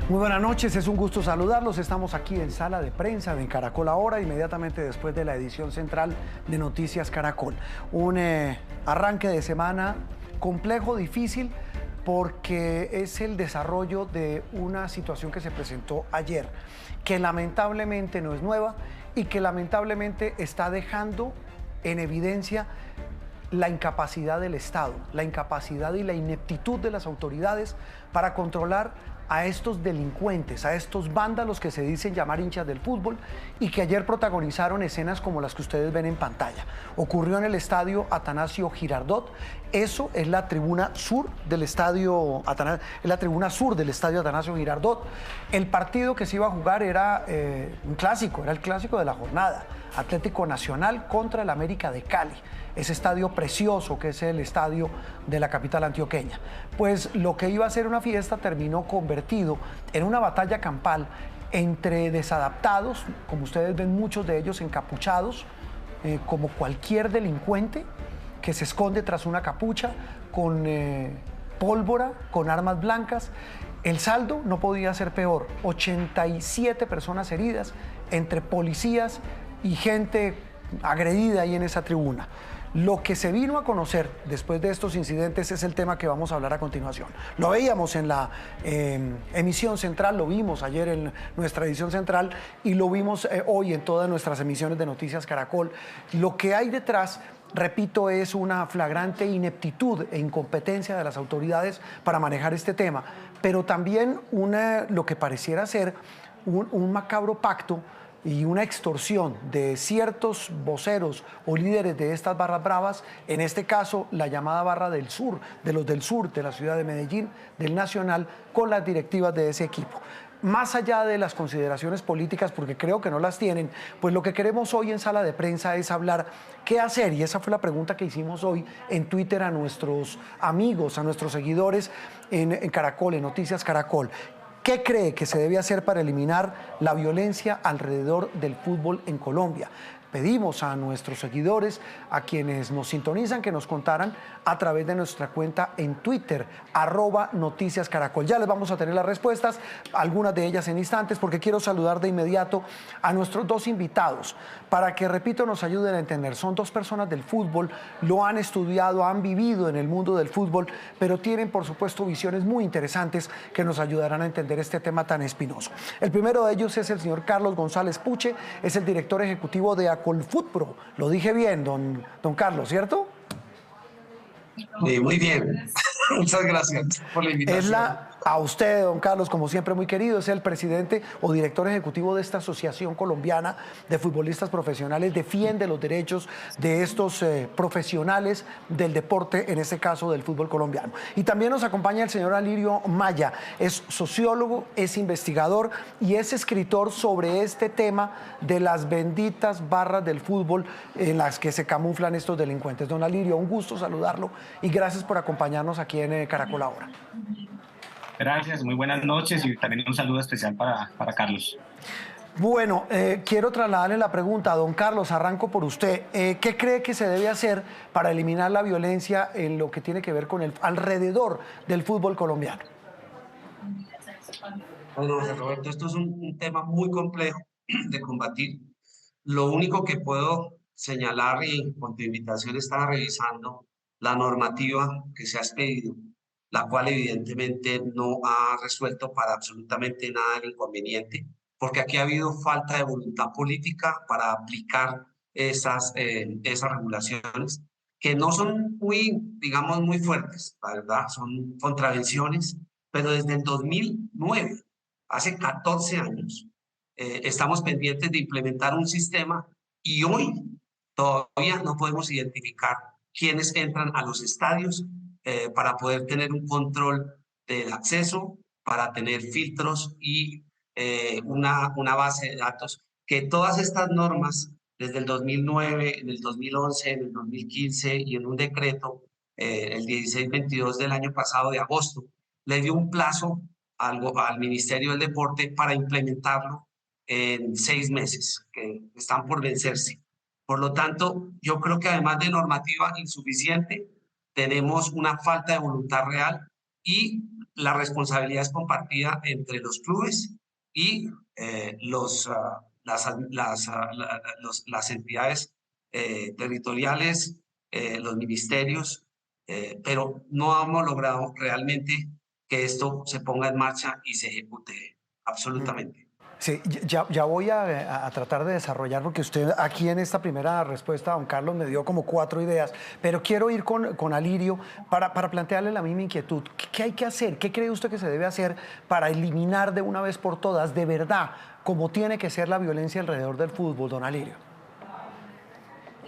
Muy buenas noches, es un gusto saludarlos. Estamos aquí en Sala de Prensa de Caracol Ahora, inmediatamente después de la edición central de Noticias Caracol. Un arranque de semana complejo, difícil, porque es el desarrollo de una situación que se presentó ayer, que lamentablemente no es nueva y que lamentablemente está dejando en evidencia la incapacidad del Estado, la incapacidad y la ineptitud de las autoridades para controlar a estos delincuentes, a estos vándalos que se dicen llamar hinchas del fútbol y que ayer protagonizaron escenas como las que ustedes ven en pantalla. Ocurrió en el estadio Atanasio Girardot. Eso es la tribuna sur del estadio Atanasio Girardot. El partido que se iba a jugar era un clásico, era el clásico de la jornada. Atlético Nacional contra el América de Cali. Ese estadio precioso que es el estadio de la capital antioqueña. Pues lo que iba a ser una fiesta terminó convertido en una batalla campal entre desadaptados, como ustedes ven muchos de ellos encapuchados, como cualquier delincuente que se esconde tras una capucha, con pólvora, con armas blancas. El saldo no podía ser peor, 87 personas heridas entre policías y gente agredida ahí en esa tribuna. Lo que se vino a conocer después de estos incidentes es el tema que vamos a hablar a continuación. Lo veíamos en la emisión central, lo vimos ayer en nuestra edición central y lo vimos hoy en todas nuestras emisiones de Noticias Caracol. Lo que hay detrás, repito, es una flagrante ineptitud e incompetencia de las autoridades para manejar este tema, pero también lo que pareciera ser un macabro pacto y una extorsión de ciertos voceros o líderes de estas barras bravas, en este caso la llamada barra del sur, de los del sur de la ciudad de Medellín, del Nacional, con las directivas de ese equipo. Más allá de las consideraciones políticas, porque creo que no las tienen, pues lo que queremos hoy en Sala de Prensa es hablar qué hacer, y esa fue la pregunta que hicimos hoy en Twitter a nuestros amigos, a nuestros seguidores en Caracol, en Noticias Caracol. ¿Qué cree que se debe hacer para eliminar la violencia alrededor del fútbol en Colombia? Pedimos a nuestros seguidores, a quienes nos sintonizan, que nos contaran a través de nuestra cuenta en Twitter, @noticiascaracol. Ya les vamos a tener las respuestas, algunas de ellas en instantes, porque quiero saludar de inmediato a nuestros dos invitados, para que, repito, nos ayuden a entender. Son dos personas del fútbol, lo han estudiado, han vivido en el mundo del fútbol, pero tienen, por supuesto, visiones muy interesantes que nos ayudarán a entender este tema tan espinoso. El primero de ellos es el señor Carlos González Puche, es el director ejecutivo de Colfutpro. Lo dije bien, don Carlos, ¿cierto? Muy bien, muchas gracias por la invitación. A usted, don Carlos, como siempre muy querido, es el presidente o director ejecutivo de esta Asociación Colombiana de Futbolistas Profesionales, defiende los derechos de estos profesionales del deporte, en este caso del fútbol colombiano. Y también nos acompaña el señor Alirio Maya, es sociólogo, es investigador y es escritor sobre este tema de las benditas barras del fútbol en las que se camuflan estos delincuentes. Don Alirio, un gusto saludarlo y gracias por acompañarnos aquí en Caracol Ahora. Gracias, muy buenas noches y también un saludo especial para Carlos. Bueno, quiero trasladarle la pregunta a don Carlos, arranco por usted. ¿Qué cree que se debe hacer para eliminar la violencia en lo que tiene que ver con alrededor del fútbol colombiano? Bueno, José Roberto, esto es un tema muy complejo de combatir. Lo único que puedo señalar, y con tu invitación estaba revisando la normativa que se ha expedido, la cual evidentemente no ha resuelto para absolutamente nada el inconveniente, porque aquí ha habido falta de voluntad política para aplicar esas regulaciones, que no son muy, digamos, muy fuertes, la verdad, son contravenciones, pero desde el 2009, hace 14 años, estamos pendientes de implementar un sistema y hoy todavía no podemos identificar quiénes entran a los estadios para poder tener un control del acceso, para tener filtros y una base de datos, que todas estas normas, desde el 2009, en el 2011, en el 2015 y en un decreto, el 1622 del año pasado de agosto, le dio un plazo al Ministerio del Deporte para implementarlo en 6 meses, que están por vencerse. Por lo tanto, yo creo que además de normativa insuficiente, tenemos una falta de voluntad real y la responsabilidad es compartida entre los clubes y las entidades territoriales, los ministerios, pero no hemos logrado realmente que esto se ponga en marcha y se ejecute absolutamente. Sí, ya voy a tratar de desarrollar, porque usted aquí en esta primera respuesta, don Carlos, me dio como 4 ideas, pero quiero ir con Alirio para plantearle la misma inquietud. ¿Qué hay que hacer? ¿Qué cree usted que se debe hacer para eliminar de una vez por todas, de verdad, como tiene que ser la violencia alrededor del fútbol, don Alirio?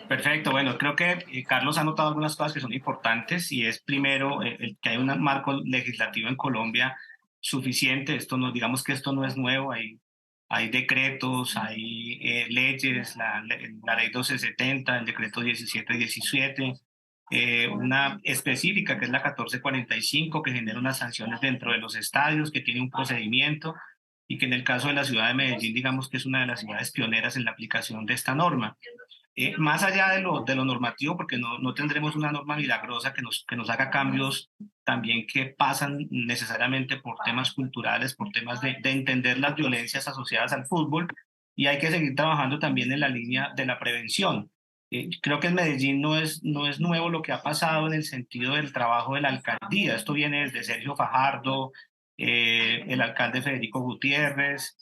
Perfecto, bueno, creo que Carlos ha notado algunas cosas que son importantes y es primero el que hay un marco legislativo en Colombia suficiente. Esto no, digamos que esto no es nuevo, hay decretos, hay leyes, la ley 1270, el decreto 1717, una específica que es la 1445 que genera unas sanciones dentro de los estadios, que tiene un procedimiento y que en el caso de la ciudad de Medellín, digamos que es una de las ciudades pioneras en la aplicación de esta norma. Más allá de lo normativo, porque no tendremos una norma milagrosa que nos haga cambios también que pasan necesariamente por temas culturales, por temas de entender las violencias asociadas al fútbol, y hay que seguir trabajando también en la línea de la prevención. Creo que en Medellín no es nuevo lo que ha pasado en el sentido del trabajo de la alcaldía. Esto viene desde Sergio Fajardo, el alcalde Federico Gutiérrez.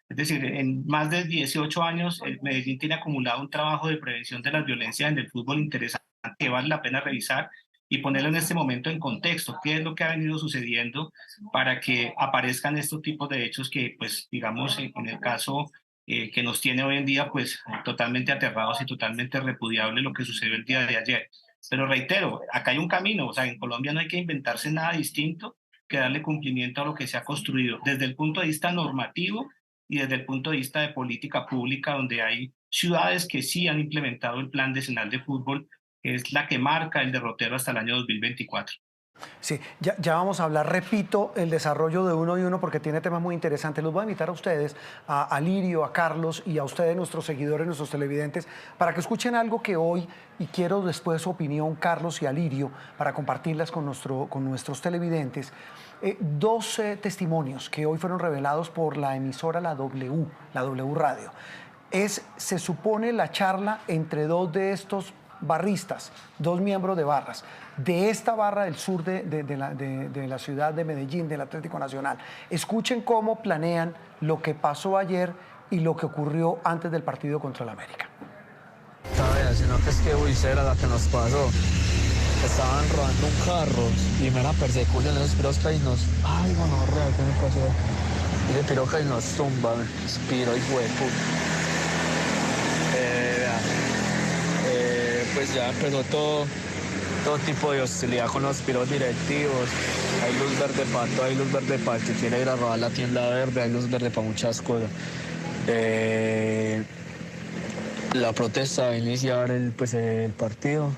Es decir, en más de 18 años, Medellín tiene acumulado un trabajo de prevención de las violencias en el fútbol interesante que vale la pena revisar y ponerlo en este momento en contexto. ¿Qué es lo que ha venido sucediendo para que aparezcan estos tipos de hechos que, pues, digamos, en el caso que nos tiene hoy en día, pues, totalmente aterrados y totalmente repudiable lo que sucedió el día de ayer? Pero reitero, acá hay un camino. O sea, en Colombia no hay que inventarse nada distinto que darle cumplimiento a lo que se ha construido desde el punto de vista normativo y desde el punto de vista de política pública, donde hay ciudades que sí han implementado el plan decenal de fútbol, que es la que marca el derrotero hasta el año 2024. Sí, ya vamos a hablar, repito, el desarrollo de uno y uno porque tiene temas muy interesantes. Los voy a invitar a ustedes, a Lirio, a Carlos y a ustedes, nuestros seguidores, nuestros televidentes, para que escuchen algo que hoy, y quiero después su opinión, Carlos y Alirio, para compartirlas con nuestros televidentes. 12 testimonios que hoy fueron revelados por la emisora La W Radio. Se supone, la charla entre 2 de estos barristas, 2 miembros de barras, de esta barra del sur de la ciudad de Medellín, del Atlético Nacional. Escuchen cómo planean lo que pasó ayer y lo que ocurrió antes del partido contra el América. Sino que es que era la que nos pasó. Estaban robando un carro y me la persecución de esos pirosca y nos... Ay, bueno, real, ¿qué me pasó? Ese piroca y nos tumba, piro y hueco. Pues ya empezó todo tipo de hostilidad con los piros directivos. Hay luz verde para todo, hay luz verde para el que quiere ir a robar la tienda verde, hay luz verde para muchas cosas. La protesta va a iniciar el partido.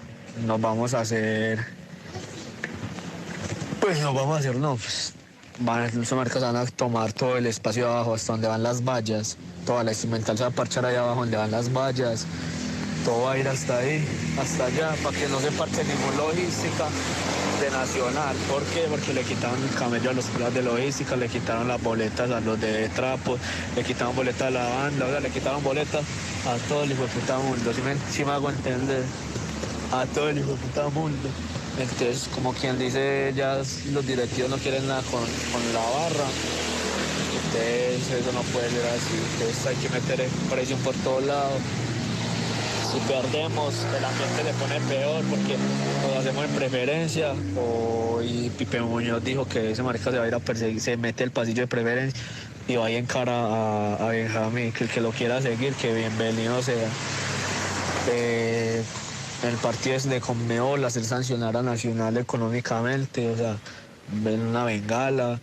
Nos vamos a hacer, los marcas van a tomar todo el espacio de abajo hasta donde van las vallas, toda la instrumental se va a parchar ahí abajo donde van las vallas, todo va a ir hasta ahí, hasta allá, para que no se parche ninguna logística de Nacional. ¿Por qué? Porque le quitaron el camello a los planes de logística, le quitaron las boletas a los de trapo, le quitaron boletas a la banda, o sea, le quitaron boletas a todo el hijo de puta mundo, si me hago entender. A todo el hijo de puta mundo. Entonces, como quien dice, ya los directivos no quieren nada con la barra. Entonces, eso no puede ser así. Entonces, hay que meter presión por todos lados. Si perdemos, el ambiente le pone peor porque nos hacemos en preferencia. Y Pipe Muñoz dijo que ese marica se va a ir a perseguir, se mete el pasillo de preferencia y va a ir en cara a Benjamín, que el que lo quiera seguir, que bienvenido sea. El partido es de Conmebol, hacer sancionar a Nacional económicamente, o sea, ven una bengala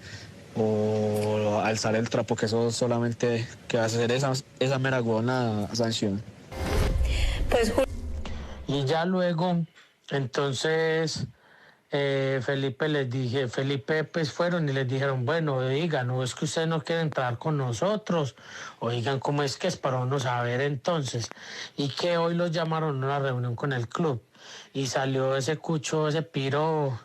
o alzar el trapo, que eso solamente que hacer esa mera huevona sanción. Pues, y ya luego, entonces, Felipe pues fueron y les dijeron, bueno, oigan, no es que ustedes no quieren entrar con nosotros, oigan, ¿cómo es que es para uno saber entonces? Y que hoy los llamaron a una reunión con el club y salió ese cucho, ese piro,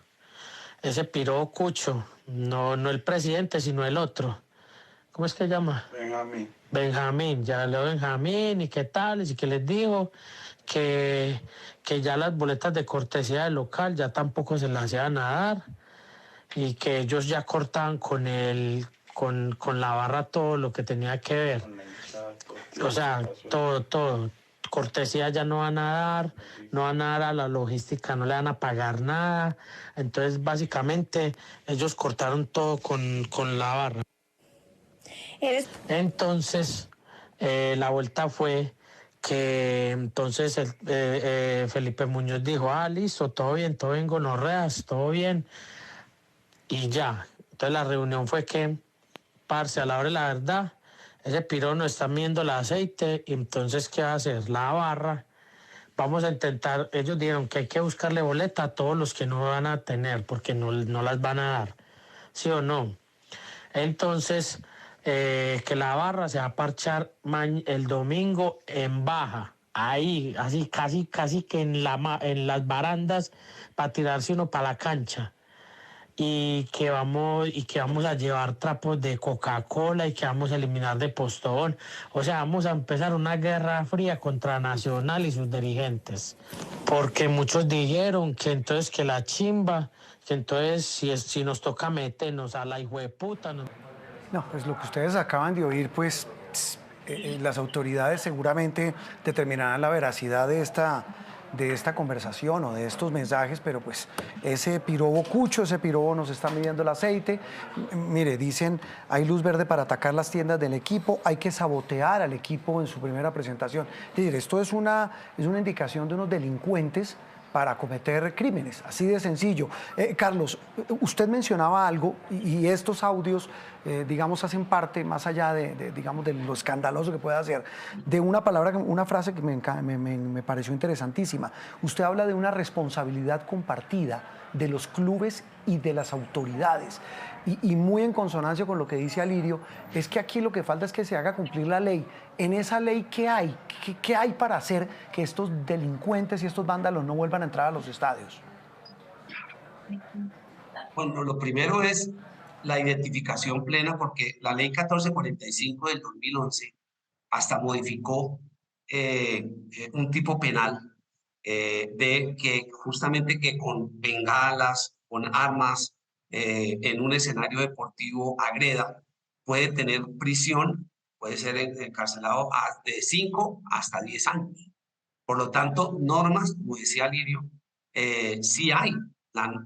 ese piro Cucho, no el presidente, sino el otro. ¿Cómo es que se llama? Benjamín, ya leo Benjamín y qué tal, y que les dijo que ya las boletas de cortesía del local ya tampoco se las iban a dar y que ellos ya cortaban con la barra todo lo que tenía que ver. O sea, todo. Cortesía ya no van a dar, no van a dar a la logística, no le van a pagar nada. Entonces, básicamente, ellos cortaron todo con la barra. Entonces, la vuelta fue que entonces Felipe Muñoz dijo, listo, todo bien, gonorreas, todo bien, y ya. Entonces la reunión fue que, parce, a la hora de la verdad, ese piro no está viendo el aceite, y entonces, ¿qué va a hacer? La barra, vamos a intentar, ellos dijeron que hay que buscarle boleta a todos los que no van a tener, porque no las van a dar, ¿sí o no? Entonces, que la barra se va a parchar el domingo en Baja, ahí, así, casi que en las barandas, para tirarse uno para la cancha. Y que vamos a llevar trapos de Coca-Cola y que vamos a eliminar de Postobón. O sea, vamos a empezar una guerra fría contra Nacional y sus dirigentes. Porque muchos dijeron que entonces que la chimba, que entonces si nos toca meternos a la hijueputa. No, pues lo que ustedes acaban de oír, pues las autoridades seguramente determinarán la veracidad de esta conversación o de estos mensajes, pero pues ese pirobo Cucho, ese pirobo nos está midiendo el aceite. Mire, dicen, hay luz verde para atacar las tiendas del equipo, hay que sabotear al equipo en su primera presentación. Es decir, esto es una indicación de unos delincuentes para cometer crímenes, así de sencillo. Carlos, usted mencionaba algo y estos audios, digamos, hacen parte, más allá digamos, de lo escandaloso que puede hacer, de una frase que me pareció interesantísima. Usted habla de una responsabilidad compartida de los clubes y de las autoridades. Y muy en consonancia con lo que dice Alirio, es que aquí lo que falta es que se haga cumplir la ley. En esa ley, ¿qué hay? ¿Qué hay para hacer que estos delincuentes y estos vándalos no vuelvan a entrar a los estadios? Bueno, lo primero es la identificación plena, porque la ley 1445 del 2011 hasta modificó un tipo penal de que justamente que con bengalas, con armas, en un escenario deportivo agreda, puede tener prisión, puede ser encarcelado de 5 hasta 10 años. Por lo tanto, normas, como decía Lirio, sí hay.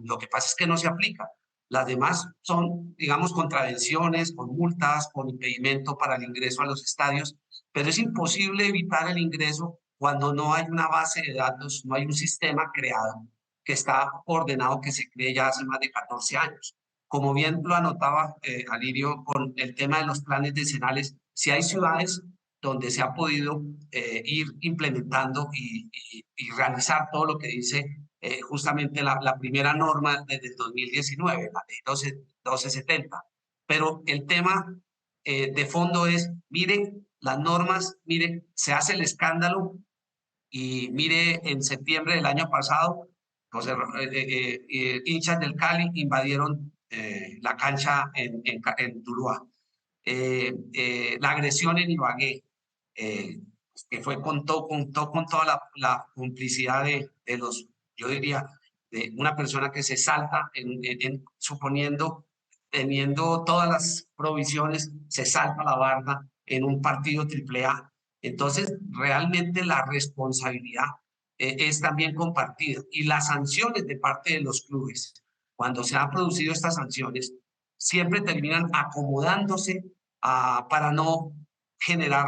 Lo que pasa es que no se aplica. Las demás son, digamos, contravenciones, con multas, con impedimento para el ingreso a los estadios, pero es imposible evitar el ingreso cuando no hay una base de datos, no hay un sistema creado que está ordenado, que se cree ya hace más de 14 años. Como bien lo anotaba Alirio con el tema de los planes decenales, si hay ciudades donde se ha podido ir implementando y realizar todo lo que dice justamente la primera norma desde el 2019, la ley 1270. Pero el tema de fondo es, miren las normas, miren, se hace el escándalo y mire, en septiembre del año pasado, hinchas del Cali invadieron la cancha en Tuluá. La agresión en Ibagué, que fue contó con toda la complicidad de los, yo diría, de una persona que se salta, suponiendo, teniendo todas las provisiones, se salta la barda en un partido AAA. Entonces, realmente la responsabilidad es también compartida. Y las sanciones de parte de los clubes, cuando se han producido estas sanciones, siempre terminan acomodándose para no generar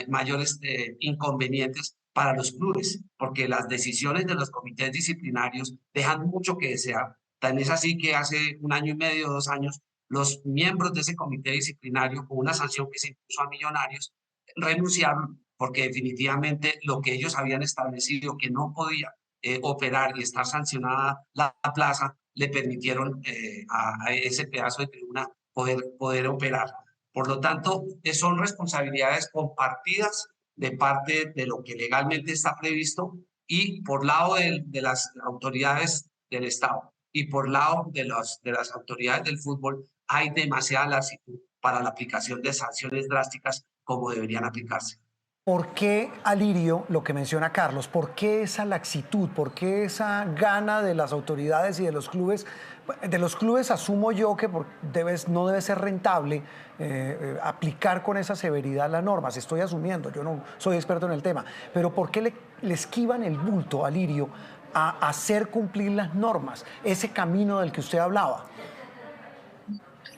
mayores inconvenientes para los clubes, porque las decisiones de los comités disciplinarios dejan mucho que desear. Tan es así que hace 1 año y medio, 2 años, los miembros de ese comité disciplinario, con una sanción que se impuso a Millonarios, renunciaron porque definitivamente lo que ellos habían establecido que no podía operar y estar sancionada la plaza, le permitieron a ese pedazo de tribuna poder operar. Por lo tanto, son responsabilidades compartidas de parte de lo que legalmente está previsto y por lado de las autoridades del Estado. y por lado de las autoridades del fútbol hay demasiada laxitud para la aplicación de sanciones drásticas como deberían aplicarse. ¿Por qué, Alirio, lo que menciona Carlos, por qué esa laxitud, por qué esa gana de las autoridades y de los clubes? De los clubes asumo yo que no debe ser rentable aplicar con esa severidad las normas. Estoy asumiendo, yo no soy experto en el tema, pero ¿por qué le esquivan el bulto, Alirio, a hacer cumplir las normas, ese camino del que usted hablaba?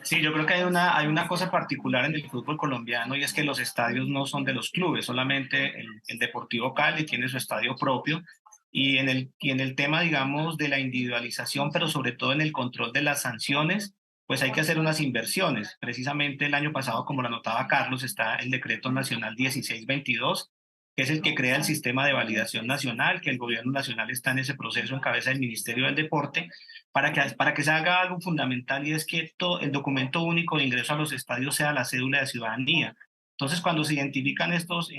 Sí, yo creo que hay una cosa particular en el fútbol colombiano y es que los estadios no son de los clubes, solamente el Deportivo Cali tiene su estadio propio y en el tema, digamos, de la individualización, pero sobre todo en el control de las sanciones, pues hay que hacer unas inversiones. Precisamente el año pasado, como lo anotaba Carlos, está el Decreto Nacional 1622, que es el que crea el sistema de validación nacional, que el gobierno nacional está en ese proceso en cabeza del Ministerio del Deporte, para que se haga algo fundamental y es que el documento único de ingreso a los estadios sea la cédula de ciudadanía. Entonces, cuando se identifican estos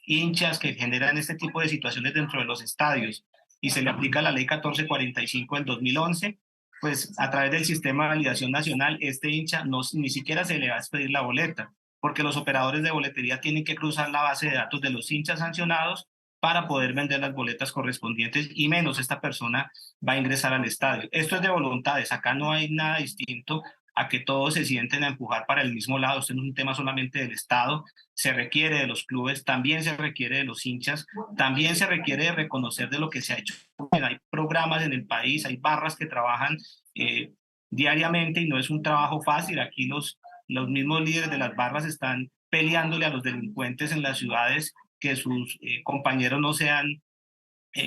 hinchas que generan este tipo de situaciones dentro de los estadios y se le aplica la ley 1445 del 2011, pues a través del sistema de validación nacional, este hincha ni siquiera se le va a expedir la boleta, porque los operadores de boletería tienen que cruzar la base de datos de los hinchas sancionados para poder vender las boletas correspondientes y menos esta persona va a ingresar al estadio. Esto es de voluntades, acá no hay nada distinto a que todos se sienten a empujar para el mismo lado. Esto no es un tema solamente del Estado, se requiere de los clubes, también se requiere de los hinchas, también se requiere de reconocer de lo que se ha hecho. Hay programas en el país, hay barras que trabajan diariamente y no es un trabajo fácil. Aquí los mismos líderes de las barras están peleándole a los delincuentes en las ciudades que sus compañeros no sean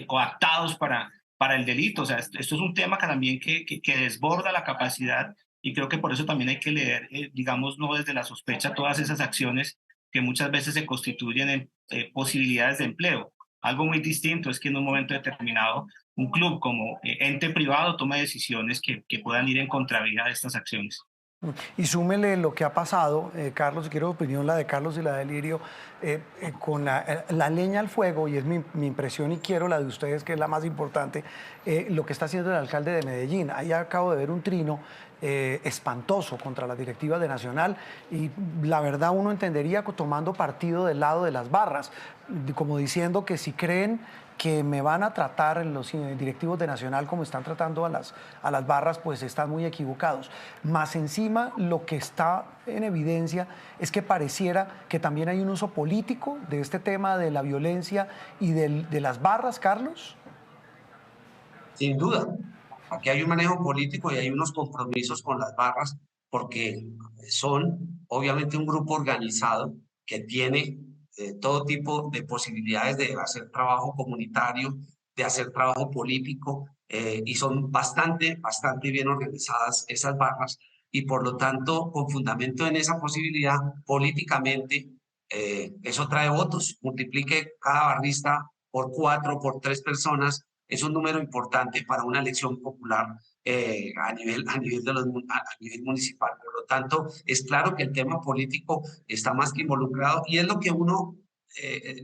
coactados para el delito. O sea, esto es un tema que también que desborda la capacidad y creo que por eso también hay que leer, digamos, no desde la sospecha, todas esas acciones que muchas veces se constituyen en posibilidades de empleo. Algo muy distinto es que en un momento determinado un club como ente privado toma decisiones que puedan ir en contravía de estas acciones. Y súmele lo que ha pasado, Carlos, y quiero opinión la de Carlos y la de Lirio, con la leña al fuego, y es mi impresión y quiero la de ustedes, que es la más importante, lo que está haciendo el alcalde de Medellín. Ahí acabo de ver un trino espantoso contra las directivas de Nacional y la verdad uno entendería tomando partido del lado de las barras, como diciendo que si creen que me van a tratar los directivos de Nacional como están tratando a las barras, pues están muy equivocados. Más encima, lo que está en evidencia es que pareciera que también hay un uso político de este tema de la violencia y de las barras, Carlos. Sin duda, aquí hay un manejo político y hay unos compromisos con las barras porque son obviamente un grupo organizado que tiene todo tipo de posibilidades de hacer trabajo comunitario, de hacer trabajo político y son bastante bien organizadas esas barras y por lo tanto con fundamento en esa posibilidad políticamente eso trae votos, multiplique cada barrista por 4, por 3 personas, es un número importante para una elección popular a nivel municipal. Por lo tanto, es claro que el tema político está más que involucrado y es lo que uno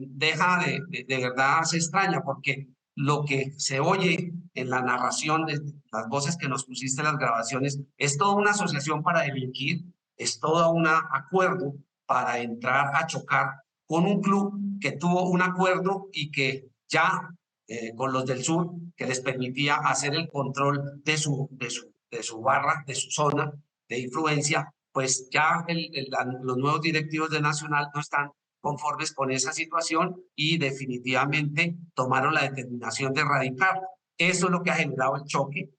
deja de verdad se extraña, porque lo que se oye en la narración, de las voces que nos pusiste en las grabaciones, es toda una asociación para delinquir, es todo un acuerdo para entrar a chocar con un club que tuvo un acuerdo y que ya con los del sur, que les permitía hacer el control de su barra, de su zona de influencia, pues ya los nuevos directivos de Nacional no están conformes con esa situación y definitivamente tomaron la determinación de erradicar. Eso es lo que ha generado el choque,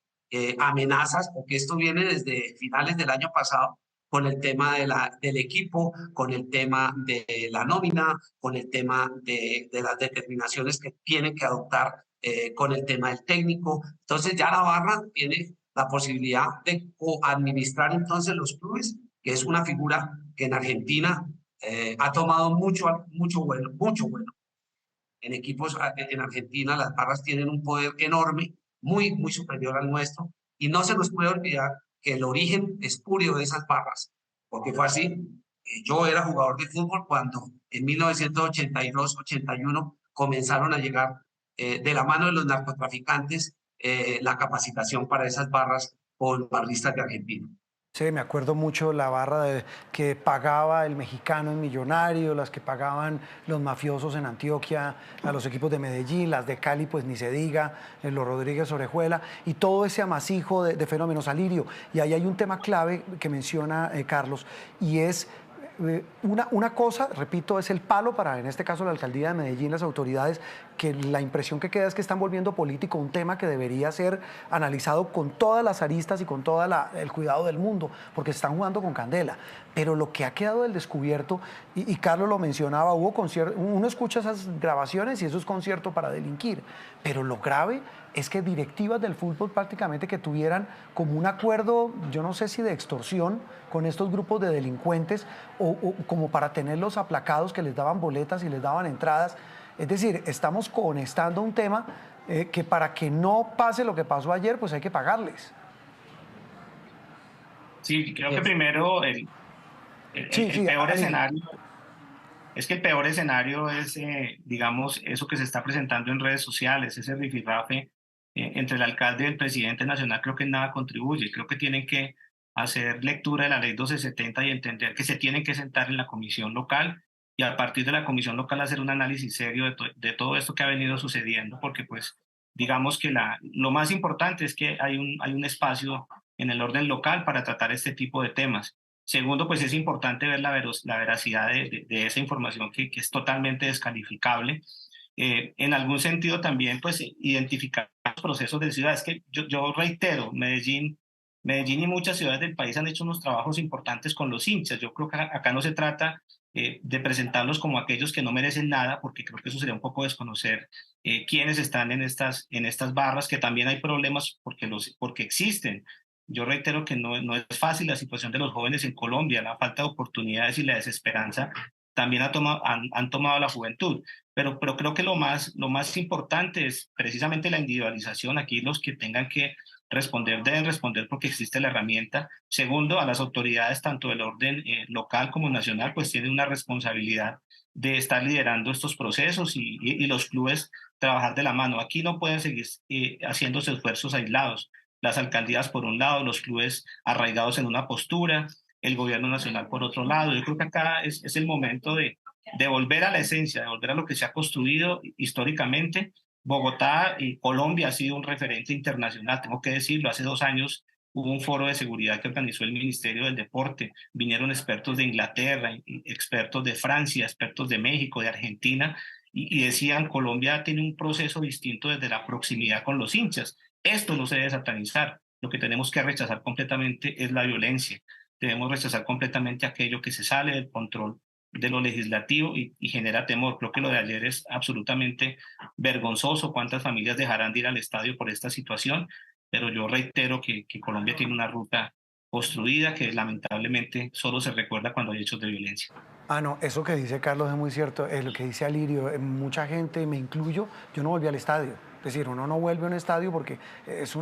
amenazas, porque esto viene desde finales del año pasado, con el tema del equipo, con el tema de la nómina, con el tema de las determinaciones que tienen que adoptar, con el tema del técnico. Entonces ya la barra tiene la posibilidad de administrar entonces los clubes, que es una figura que en Argentina ha tomado mucho bueno. En equipos en Argentina las barras tienen un poder enorme, muy superior al nuestro, y no se nos puede olvidar que el origen espurio de esas barras, porque fue así. Yo era jugador de fútbol cuando en 1982-81 comenzaron a llegar de la mano de los narcotraficantes la capacitación para esas barras o barristas de Argentina. Sí, me acuerdo mucho la barra que pagaba el mexicano en Millonario, las que pagaban los mafiosos en Antioquia a los equipos de Medellín, las de Cali, pues ni se diga, los Rodríguez Orejuela, y todo ese amasijo de fenómenos. Alirio, y ahí hay un tema clave que menciona Carlos, y es una cosa, repito, es el palo para, en este caso, la alcaldía de Medellín, las autoridades, que la impresión que queda es que están volviendo político un tema que debería ser analizado con todas las aristas y con todo el cuidado del mundo, porque se están jugando con candela. Pero lo que ha quedado del descubierto, y Carlos lo mencionaba, hubo concierto, uno escucha esas grabaciones y eso es concierto para delinquir, pero lo grave es que directivas del fútbol prácticamente que tuvieran como un acuerdo, yo no sé si de extorsión con estos grupos de delincuentes o como para tenerlos aplacados, que les daban boletas y les daban entradas. Es decir, estamos conectando un tema que para que no pase lo que pasó ayer, pues hay que pagarles. Sí, creo que primero el peor escenario es que el peor escenario es, digamos, eso que se está presentando en redes sociales, ese rifirrafe entre el alcalde y el presidente nacional. Creo que nada contribuye. Creo que tienen que hacer lectura de la ley 1270 y entender que se tienen que sentar en la comisión local y a partir de la comisión local hacer un análisis serio de todo esto que ha venido sucediendo, porque pues digamos que lo más importante es que hay un espacio en el orden local para tratar este tipo de temas. Segundo, pues es importante ver la veracidad de esa información que es totalmente descalificable. En algún sentido también, pues, identificar los procesos de ciudades. Que yo reitero, Medellín y muchas ciudades del país han hecho unos trabajos importantes con los hinchas. Yo creo que acá no se trata de presentarlos como aquellos que no merecen nada, porque creo que eso sería un poco desconocer quiénes están en estas barras, que también hay problemas porque existen. Yo reitero que no es fácil la situación de los jóvenes en Colombia, la falta de oportunidades y la desesperanza también han tomado la juventud. Pero creo que lo más importante es precisamente la individualización. Aquí los que tengan que responder deben responder porque existe la herramienta. Segundo, a las autoridades, tanto del orden local como nacional, pues tienen una responsabilidad de estar liderando estos procesos y los clubes trabajar de la mano. Aquí no pueden seguir haciéndose esfuerzos aislados. Las alcaldías por un lado, los clubes arraigados en una postura, el gobierno nacional por otro lado. Yo creo que acá es el momento de volver a la esencia, de volver a lo que se ha construido históricamente. Bogotá y Colombia ha sido un referente internacional, tengo que decirlo. Hace 2 años hubo un foro de seguridad que organizó el Ministerio del Deporte. Vinieron expertos de Inglaterra, expertos de Francia, expertos de México, de Argentina, y decían, Colombia tiene un proceso distinto desde la proximidad con los hinchas. Esto no se debe satanizar. Lo que tenemos que rechazar completamente es la violencia. Debemos rechazar completamente aquello que se sale del control de lo legislativo y genera temor. Creo que lo de ayer es absolutamente vergonzoso. ¿Cuántas familias dejarán de ir al estadio por esta situación? Pero yo reitero que Colombia tiene una ruta construida que lamentablemente solo se recuerda cuando hay hechos de violencia. No, eso que dice Carlos es muy cierto. Lo que dice Alirio, mucha gente, me incluyo, yo no volví al estadio. Es decir, uno no vuelve a un estadio porque es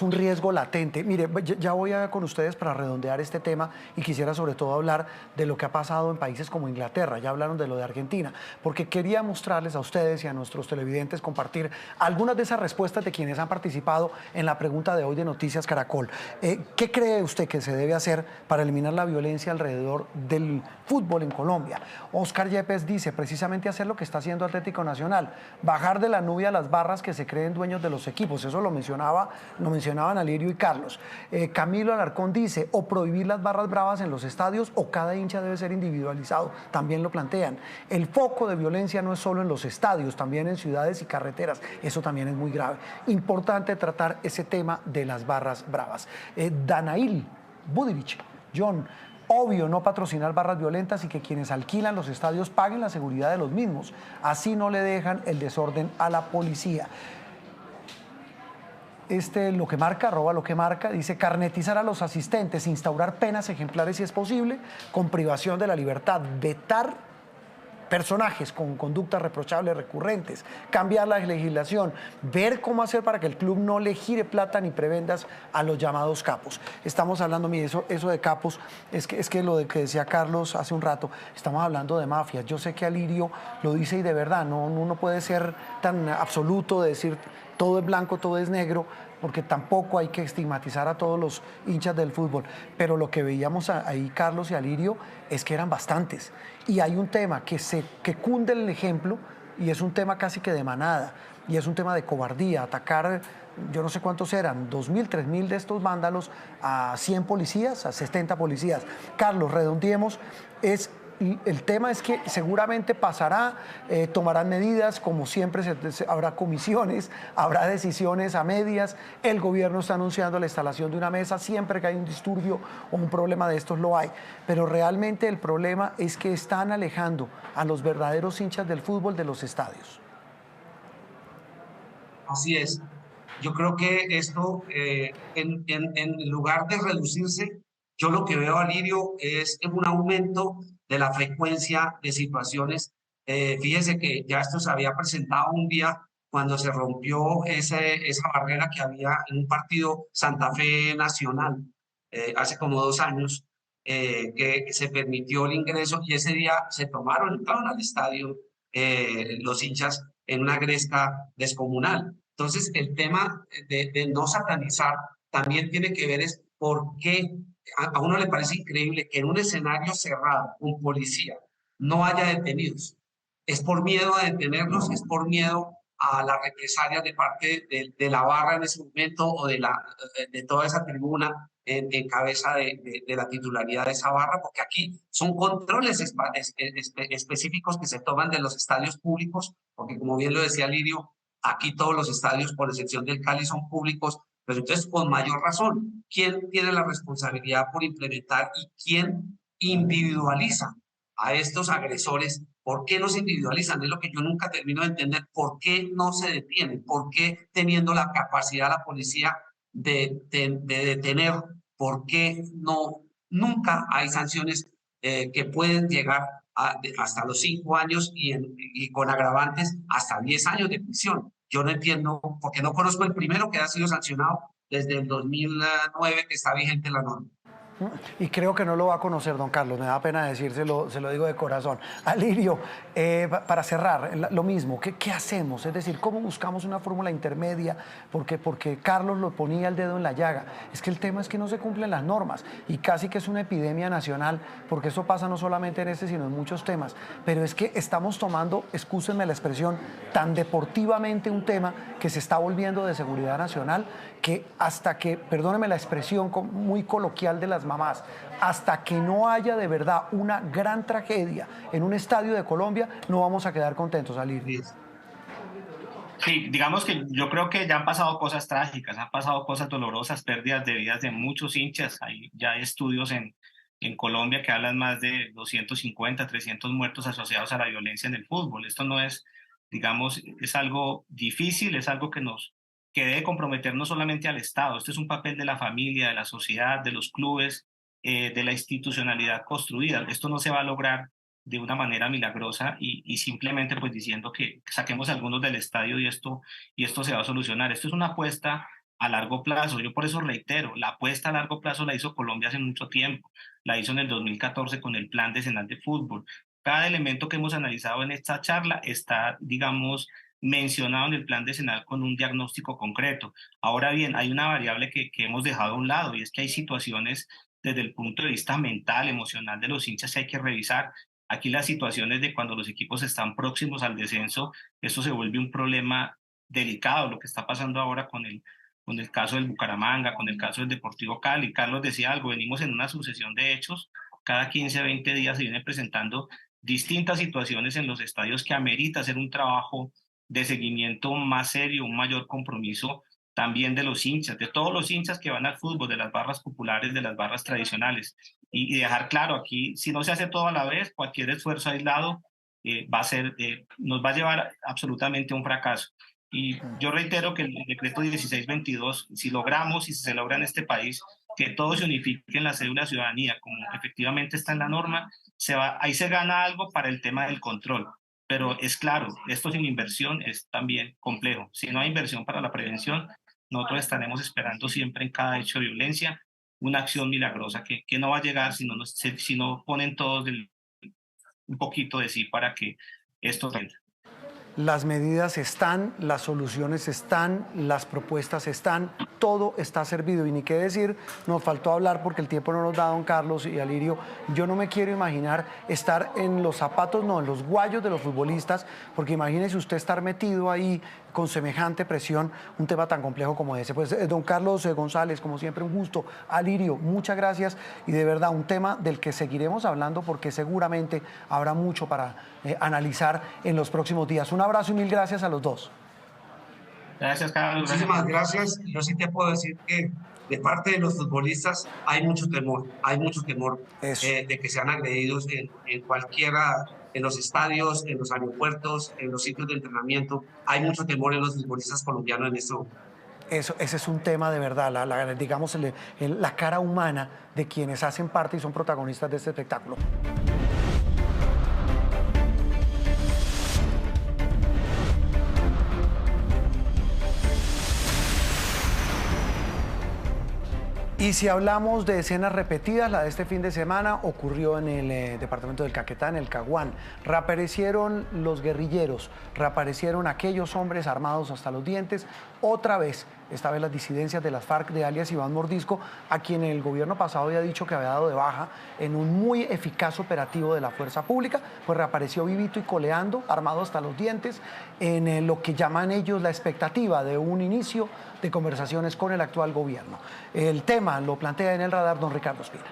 un riesgo latente. Mire, ya voy con ustedes para redondear este tema y quisiera sobre todo hablar de lo que ha pasado en países como Inglaterra. Ya hablaron de lo de Argentina, porque quería mostrarles a ustedes y a nuestros televidentes, compartir algunas de esas respuestas de quienes han participado en la pregunta de hoy de Noticias Caracol. ¿Qué cree usted que se debe hacer para eliminar la violencia alrededor del fútbol en Colombia? Oscar Yepes dice, precisamente hacer lo que está haciendo Atlético Nacional, bajar de la nube a las barras que se creen dueños de los equipos. Eso lo mencionaban Alirio y Carlos. Camilo Alarcón dice, o prohibir las barras bravas en los estadios o cada hincha debe ser individualizado. También lo plantean. El foco de violencia no es solo en los estadios, también en ciudades y carreteras. Eso también es muy grave. Importante tratar ese tema de las barras bravas. Danail Budrich, John, obvio no patrocinar barras violentas y que quienes alquilan los estadios paguen la seguridad de los mismos. Así no le dejan el desorden a la policía. Lo que marca, arroba lo que marca, dice carnetizar a los asistentes, instaurar penas ejemplares si es posible, con privación de la libertad, vetar personajes con conductas reprochables recurrentes, cambiar la legislación, ver cómo hacer para que el club no le gire plata ni prebendas a los llamados capos. Estamos hablando, mire, eso de capos, es que lo de que decía Carlos hace un rato, estamos hablando de mafias. Yo sé que Alirio lo dice y de verdad, uno puede ser tan absoluto de decir todo es blanco, todo es negro, porque tampoco hay que estigmatizar a todos los hinchas del fútbol. Pero lo que veíamos ahí, Carlos y Alirio, es que eran bastantes. Y hay un tema que cunde el ejemplo, y es un tema casi que de manada, y es un tema de cobardía, atacar, yo no sé cuántos eran, 2.000, 3.000 de estos vándalos a 100 policías, a 70 policías. Carlos, redondeemos, el tema es que seguramente pasará, tomarán medidas, como siempre habrá comisiones, habrá decisiones a medias, el gobierno está anunciando la instalación de una mesa, siempre que hay un disturbio o un problema de estos lo hay, pero realmente el problema es que están alejando a los verdaderos hinchas del fútbol de los estadios. Así es. Yo creo que esto, en lugar de reducirse, yo lo que veo, Alirio, es un aumento de la frecuencia de situaciones. Fíjese que ya esto se había presentado un día cuando se rompió esa barrera que había en un partido Santa Fe Nacional, hace como 2 años, que se permitió el ingreso y ese día entraron al estadio los hinchas en una gresca descomunal. Entonces, el tema de no satanizar también tiene que ver es por qué a uno le parece increíble que en un escenario cerrado, un policía, no haya detenidos. Es por miedo a detenerlos, es por miedo a las represalias de parte de la barra en ese momento o de toda esa tribuna en cabeza de la titularidad de esa barra, porque aquí son controles específicos que se toman de los estadios públicos, porque como bien lo decía Lirio, aquí todos los estadios, por excepción del Cali, son públicos, pero entonces con mayor razón, ¿quién tiene la responsabilidad por implementar y quién individualiza a estos agresores? ¿Por qué no se individualizan? Es lo que yo nunca termino de entender. ¿Por qué no se detienen? ¿Por qué teniendo la capacidad la policía de detener? ¿Por qué nunca hay sanciones que pueden llegar hasta los 5 años y con agravantes hasta 10 años de prisión? Yo no entiendo, porque no conozco el primero que ha sido sancionado desde el 2009 que está vigente la norma. Y creo que no lo va a conocer, don Carlos, me da pena decírselo, se lo digo de corazón. Alirio, para cerrar, lo mismo, ¿qué hacemos? Es decir, ¿cómo buscamos una fórmula intermedia? Porque Carlos lo ponía el dedo en la llaga. Es que el tema es que no se cumplen las normas y casi que es una epidemia nacional, porque eso pasa no solamente en este, sino en muchos temas. Pero es que estamos tomando, excúsenme la expresión, tan deportivamente un tema que se está volviendo de seguridad nacional, que hasta que, perdóneme la expresión muy coloquial de las mamás, hasta que no haya de verdad una gran tragedia en un estadio de Colombia, no vamos a quedar contentos, Alirio. Sí, digamos que yo creo que ya han pasado cosas trágicas, han pasado cosas dolorosas, pérdidas de vidas de muchos hinchas. Ya hay estudios en Colombia que hablan más de 250, 300 muertos asociados a la violencia en el fútbol. Esto no es, digamos, es algo difícil, es algo que debe comprometer no solamente al Estado. Esto es un papel de la familia, de la sociedad, de los clubes, de la institucionalidad construida. Esto no se va a lograr de una manera milagrosa y simplemente pues diciendo que saquemos a algunos del estadio y esto se va a solucionar. Esto es una apuesta a largo plazo. Yo por eso reitero, la apuesta a largo plazo la hizo Colombia hace mucho tiempo. La hizo en el 2014 con el Plan Decenal de Fútbol. Cada elemento que hemos analizado en esta charla está, digamos, mencionado en el Plan Decenal con un diagnóstico concreto. Ahora bien, hay una variable que hemos dejado a un lado y es que hay situaciones desde el punto de vista mental, emocional de los hinchas que hay que revisar. Aquí las situaciones de cuando los equipos están próximos al descenso, esto se vuelve un problema delicado, lo que está pasando ahora con el caso del Bucaramanga, con el caso del Deportivo Cali. Carlos decía algo, venimos en una sucesión de hechos, cada 15, 20 días se vienen presentando distintas situaciones en los estadios que amerita hacer un trabajo de seguimiento más serio, un mayor compromiso también de los hinchas, de todos los hinchas que van al fútbol, de las barras populares, de las barras tradicionales. Y dejar claro aquí, si no se hace todo a la vez, cualquier esfuerzo aislado nos va a llevar absolutamente a un fracaso. Y yo reitero que el decreto 1622, si se logra en este país, que todo se unifique en la cédula de ciudadanía, como efectivamente está en la norma, ahí se gana algo para el tema del control. Pero es claro, esto sin inversión es también complejo. Si no hay inversión para la prevención, nosotros estaremos esperando siempre en cada hecho de violencia una acción milagrosa que no va a llegar si no ponen todos un poquito de sí para que esto venga. Las medidas están, las soluciones están, las propuestas están, todo está servido. Y ni qué decir, nos faltó hablar porque el tiempo no nos da, don Carlos y Alirio. Yo no me quiero imaginar estar en los zapatos, no, en los guayos de los futbolistas, porque imagínese usted estar metido ahí con semejante presión, un tema tan complejo como ese. Pues don Carlos González, como siempre, un gusto. Alirio, muchas gracias, y de verdad un tema del que seguiremos hablando porque seguramente habrá mucho para analizar en los próximos días. Un abrazo y mil gracias a los dos. Gracias, Carlos. Muchísimas gracias. Yo sí te puedo decir que de parte de los futbolistas hay mucho temor de que sean agredidos en cualquiera, en los estadios, en los aeropuertos, en los sitios de entrenamiento. Hay mucho temor en los futbolistas colombianos en esto. Ese es un tema de verdad, digamos, la cara humana de quienes hacen parte y son protagonistas de este espectáculo. Y si hablamos de escenas repetidas, la de este fin de semana ocurrió en el departamento del Caquetá, en el Caguán. Reaparecieron los guerrilleros, reaparecieron aquellos hombres armados hasta los dientes, otra vez, esta vez las disidencias de las FARC de alias Iván Mordisco, a quien el gobierno pasado había dicho que había dado de baja en un muy eficaz operativo de la fuerza pública, pues reapareció vivito y coleando, armado hasta los dientes, en lo que llaman ellos la expectativa de un inicio de conversaciones con el actual gobierno. El tema lo plantea en el radar don Ricardo Espina.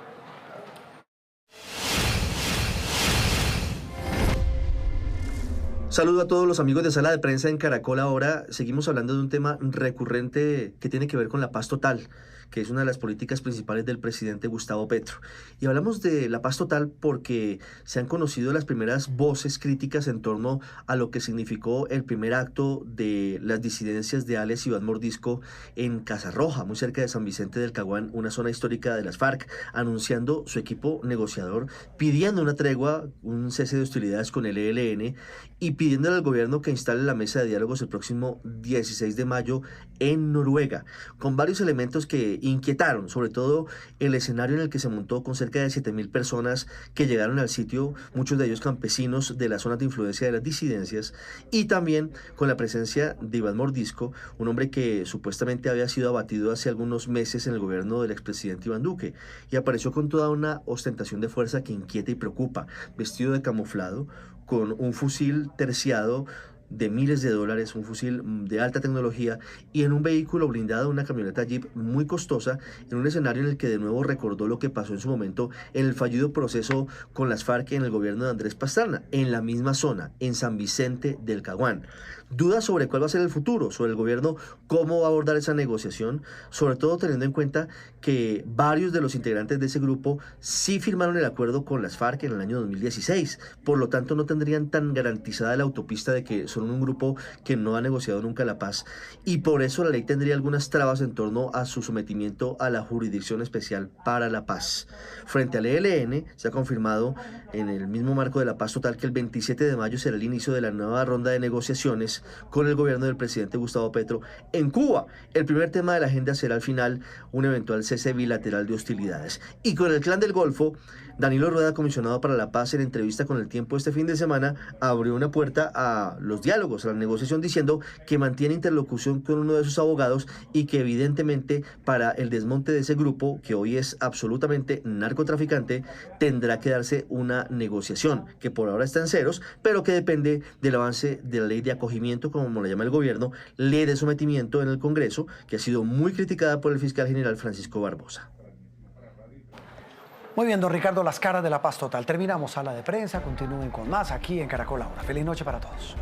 Saludo a todos los amigos de Sala de Prensa en Caracol. Ahora seguimos hablando de un tema recurrente que tiene que ver con la paz total, que es una de las políticas principales del presidente Gustavo Petro. Y hablamos de la paz total porque se han conocido las primeras voces críticas en torno a lo que significó el primer acto de las disidencias de alias Iván Mordisco en Casa Roja, muy cerca de San Vicente del Caguán, una zona histórica de las FARC, anunciando su equipo negociador, pidiendo una tregua, un cese de hostilidades con el ELN y pidiéndole al gobierno que instale la mesa de diálogos el próximo 16 de mayo en Noruega, con varios elementos que inquietaron, sobre todo el escenario en el que se montó con cerca de 7.000 personas que llegaron al sitio, muchos de ellos campesinos de la zona de influencia de las disidencias, y también con la presencia de Iván Mordisco, un hombre que supuestamente había sido abatido hace algunos meses en el gobierno del expresidente Iván Duque, y apareció con toda una ostentación de fuerza que inquieta y preocupa, vestido de camuflado, con un fusil terciado de miles de dólares, un fusil de alta tecnología y en un vehículo blindado, una camioneta Jeep muy costosa, en un escenario en el que de nuevo recordó lo que pasó en su momento en el fallido proceso con las FARC en el gobierno de Andrés Pastrana, en la misma zona, en San Vicente del Caguán. Dudas sobre cuál va a ser el futuro, sobre el gobierno, cómo va a abordar esa negociación, sobre todo teniendo en cuenta que varios de los integrantes de ese grupo sí firmaron el acuerdo con las FARC en el año 2016, por lo tanto no tendrían tan garantizada la autopista de que son un grupo que no ha negociado nunca la paz, y por eso la ley tendría algunas trabas en torno a su sometimiento a la Jurisdicción Especial para la Paz. Frente al ELN, se ha confirmado en el mismo marco de la paz total que el 27 de mayo será el inicio de la nueva ronda de negociaciones con el gobierno del presidente Gustavo Petro en Cuba. El primer tema de la agenda será al final un eventual cese bilateral de hostilidades. Y con el Clan del Golfo, Danilo Rueda, comisionado para la paz, en entrevista con El Tiempo este fin de semana, abrió una puerta a los diálogos, a la negociación, diciendo que mantiene interlocución con uno de sus abogados y que evidentemente para el desmonte de ese grupo, que hoy es absolutamente narcotraficante, tendrá que darse una negociación, que por ahora está en ceros, pero que depende del avance de la ley de acogimiento, como la llama el gobierno, ley de sometimiento en el Congreso, que ha sido muy criticada por el fiscal general Francisco Barbosa. Muy bien, don Ricardo, las caras de la paz total. Terminamos Sala de Prensa, continúen con más aquí en Caracol Ahora. Feliz noche para todos.